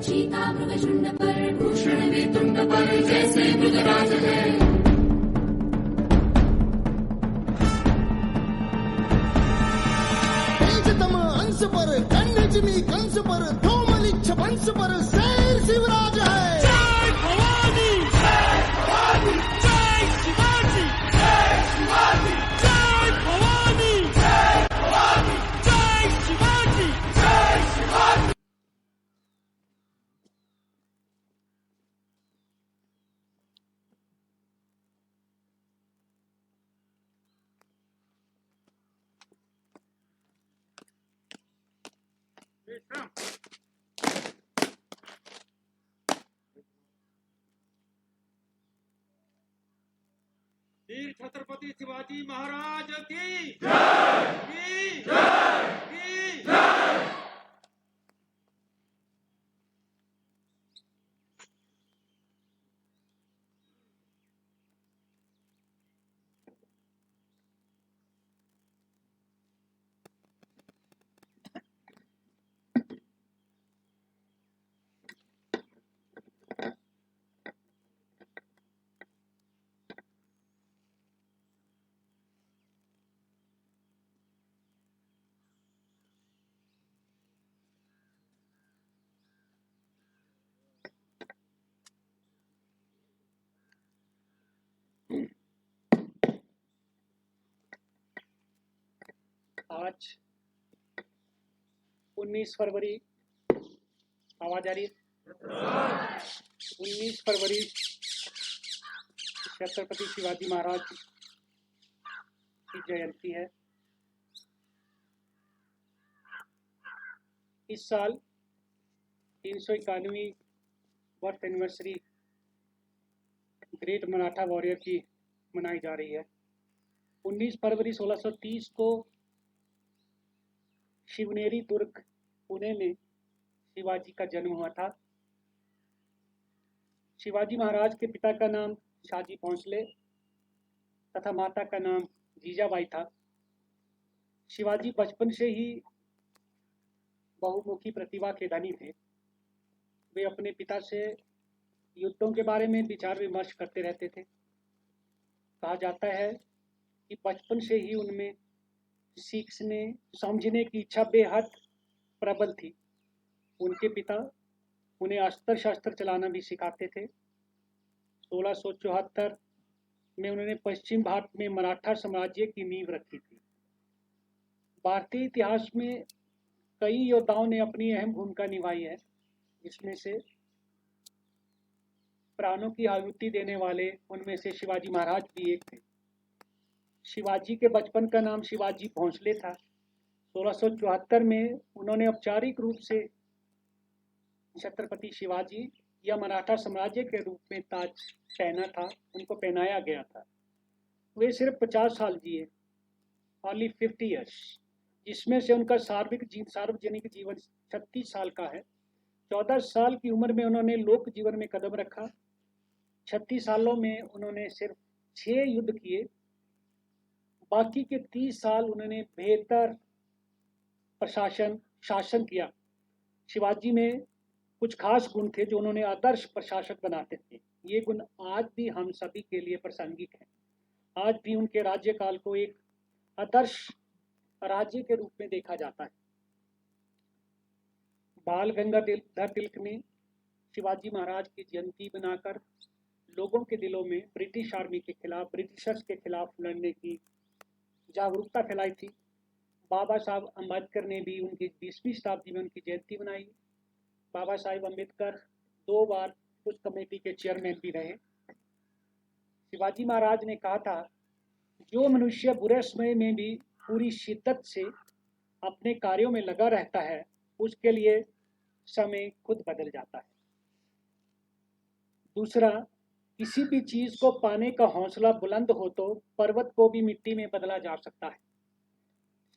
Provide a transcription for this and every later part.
चीता मृगशुंड पर, भूषण में तुंड पर जैसे मृगराज है। तेजतम अंश पर, कन्नजमी कंस पर, धूमलिच्छ वंश पर शेर शिवराज है। जय भवानी, जय भवानी, जय शिवाजी, जय शिवाजी, जय भवानी, जय भवानी, जय शिवाजी, जय शिवाजी। वीर छत्रपति शिवाजी महाराज की जय, की जय, की जय। आज 19 फरवरी, आवाज आ रही है? 19 फरवरी छत्रपति शिवाजी महाराज की जयंती है। इस साल 391वीं birth anniversary great Maratha warrior की मनाई जा रही है। 19 फरवरी 1630 को शिवनेरी दुर्ग पुणे में शिवाजी का जन्म हुआ था। शिवाजी महाराज के पिता का नाम शाहजी भोंसले तथा माता का नाम जीजाबाई था। शिवाजी बचपन से ही बहुमुखी प्रतिभा के धनी थे। वे अपने पिता से युद्धों के बारे में विचार विमर्श करते रहते थे। कहा जाता है कि बचपन से ही उनमें सीखने समझने की इच्छा बेहद प्रबल थी। उनके पिता उन्हें अस्त्र शस्त्र चलाना भी सिखाते थे। 1674 में उन्होंने पश्चिम भारत में मराठा साम्राज्य की नींव रखी थी। भारतीय इतिहास में कई योद्धाओं ने अपनी अहम भूमिका निभाई है, जिसमें से प्राणों की आहुति देने वाले उनमें से शिवाजी महाराज भी एक थे। शिवाजी के बचपन का नाम शिवाजी भोंसले था। 1674 में उन्होंने औपचारिक रूप से छत्रपति शिवाजी या मराठा साम्राज्य के रूप में ताज पहना था, उनको पहनाया गया था। वे सिर्फ 50 साल जिए, ओनली 50 ईयर्स, जिसमें से उनका सार्वजनिक जीवन 36 साल का है। 14 साल की उम्र में उन्होंने लोक जीवन में कदम रखा। 36 सालों में उन्होंने सिर्फ 6 युद्ध किए। बाकी के 30 साल उन्होंने बेहतर शासन किया। शिवाजी में कुछ खास गुण थे जो उन्होंने आदर्श प्रशासक बनाते थे। ये गुण आज भी हम सभी के लिए प्रासंगिक हैं। आज भी उनके राज्यकाल को एक आदर्श राज्य के रूप में देखा जाता है। बाल गंगाधर तिलक ने शिवाजी महाराज की जयंती बनाकर लोगों के दिलों में ब्रिटिश आर्मी के खिलाफ, ब्रिटिशर्स के खिलाफ लड़ने की जागरूकता फैलाई थी। बाबा साहब अम्बेडकर ने भी उनकी 20वीं शताब्दी में उनकी जयंती बनाई। बाबा साहब अम्बेडकर 2 बार उस कमेटी के चेयरमैन भी रहे। शिवाजी महाराज ने कहा था, जो मनुष्य बुरे समय में भी पूरी शिद्दत से अपने कार्यों में लगा रहता है, उसके लिए समय खुद बदल जाता है। दूसरा, किसी भी चीज को पाने का हौसला बुलंद हो तो पर्वत को भी मिट्टी में बदला जा सकता है।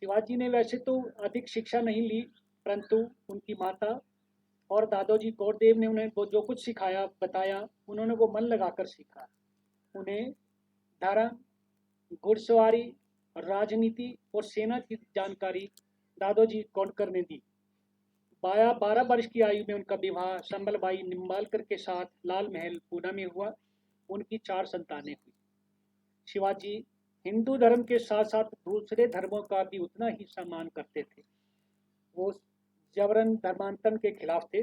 शिवाजी ने वैसे तो अधिक शिक्षा नहीं ली, परंतु उनकी माता और दादाजी गौरदेव ने उन्हें जो कुछ सिखाया, बताया, उन्होंने वो मन लगाकर सीखा। उन्हें धर्म, घुड़सवारी, राजनीति और सेना की जानकारी दादाजी गोंडकर ने दी। 12 वर्ष की आयु में उनका विवाह संबलबाई निम्बालकर के साथ लाल महल पूना में हुआ। उनकी 4 संतानें हुई। शिवाजी हिंदू धर्म के साथ साथ दूसरे धर्मों का भी उतना ही सम्मान करते थे। वो जबरन धर्मांतरण के खिलाफ थे।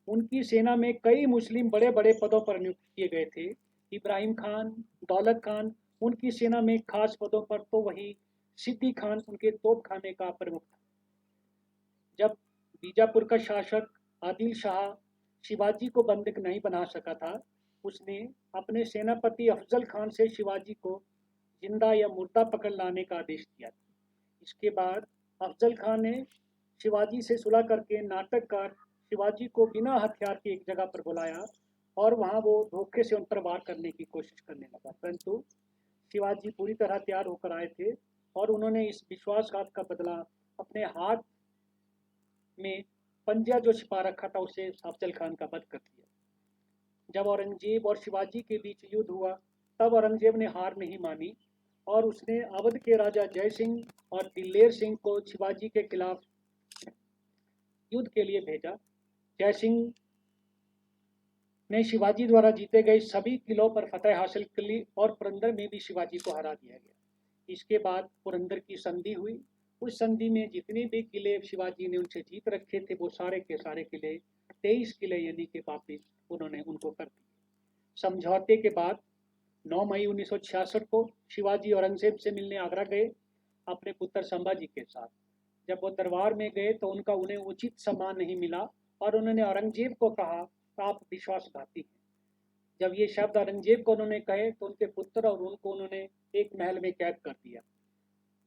उनकी सेना में कई मुस्लिम बड़े बड़े पदों पर नियुक्त किए गए थे। इब्राहिम खान, दौलत खान उनकी सेना में खास पदों पर, तो वही सिद्दी खान उनके तोपखाने का प्रमुख था। जब बीजापुर का शासक आदिल शाह शिवाजी को बंधक नहीं बना सका था, उसने अपने सेनापति अफजल खान से शिवाजी को जिंदा या मुर्दा पकड़ लाने का आदेश दिया था। इसके बाद अफजल खान ने शिवाजी से सुलह करके नाटककार शिवाजी को बिना हथियार की एक जगह पर बुलाया और वहां वो धोखे से उन पर वार करने की कोशिश करने लगा, परंतु शिवाजी पूरी तरह तैयार होकर आए थे और उन्होंने इस विश्वासघात का बदला अपने हाथ में पंजा जो छिपा रखा था उसे अफजल खान का वध कर दिया। जब औरंगजेब और शिवाजी के बीच युद्ध हुआ तब औरंगजेब ने हार नहीं मानी और उसने अवध के राजा जय सिंह और दिलेर सिंह को शिवाजी के खिलाफ युद्ध के लिए भेजा। जय सिंह ने शिवाजी द्वारा जीते गए सभी किलों पर फतह हासिल कर ली और पुरंदर में भी शिवाजी को हरा दिया गया। इसके बाद पुरंदर की संधि हुई। उस संधि में जितने भी किले शिवाजी ने उनसे जीत रखे थे वो सारे के सारे किले 23 किले यानी कि वापिस उन्होंने उनको कर दिए। समझौते के बाद 9 मई 1966 को शिवाजी औरंगजेब से मिलने आगरा गए अपने पुत्र संभाजी के साथ। जब वो दरबार में गए तो उनका उन्हें उचित सम्मान नहीं मिला और उन्होंने औरंगजेब को कहा आप विश्वासघाती हैं। जब ये शब्द औरंगजेब को उन्होंने कहे तो उनके पुत्र और उनको उन्होंने एक महल में कैद कर दिया।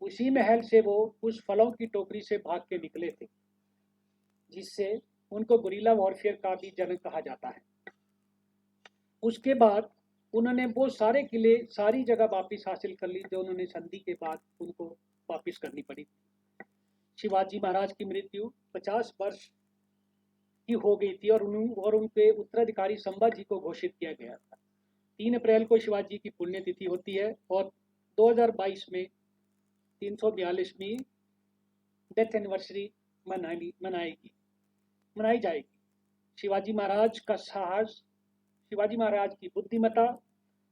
उसी महल से वो उस फलों की टोकरी से भाग के निकले थे, जिससे उनको गुरिल्ला वॉरफेयर का भी जनक कहा जाता है। उसके बाद उन्होंने वो सारे किले सारी जगह वापिस हासिल कर ली जो उन्होंने संधि के बाद उनको वापिस करनी पड़ी। शिवाजी महाराज की मृत्यु 50 वर्ष की हो गई थी और उनके उत्तराधिकारी संभाजी को घोषित किया गया था। 3 अप्रैल को शिवाजी की पुण्यतिथि होती है और 2022 में 342वीं डेथ एनिवर्सरी मनाई जाएगी। शिवाजी महाराज का साहस, शिवाजी महाराज की बुद्धिमत्ता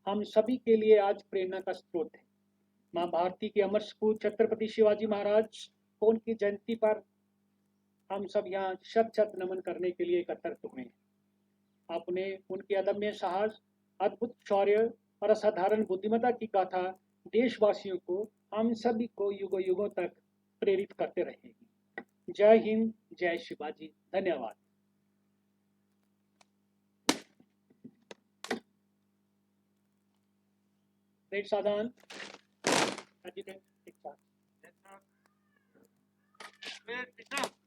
हम सभी के लिए आज प्रेरणा का स्रोत है। माँ भारती के अमर सपूत छत्रपति शिवाजी महाराज को उनकी जयंती पर हम सब यहाँ शत शत नमन करने के लिए एकत्रित हुए हैं। आपने उनके अदम्य साहस, अद्भुत शौर्य और असाधारण बुद्धिमत्ता की गाथा देशवासियों को, हम सभी को युगों युगों तक प्रेरित करते रहेगी। जय हिंद, जय शिवाजी। धन्यवाद। ग्रेट साधन Where Krishna?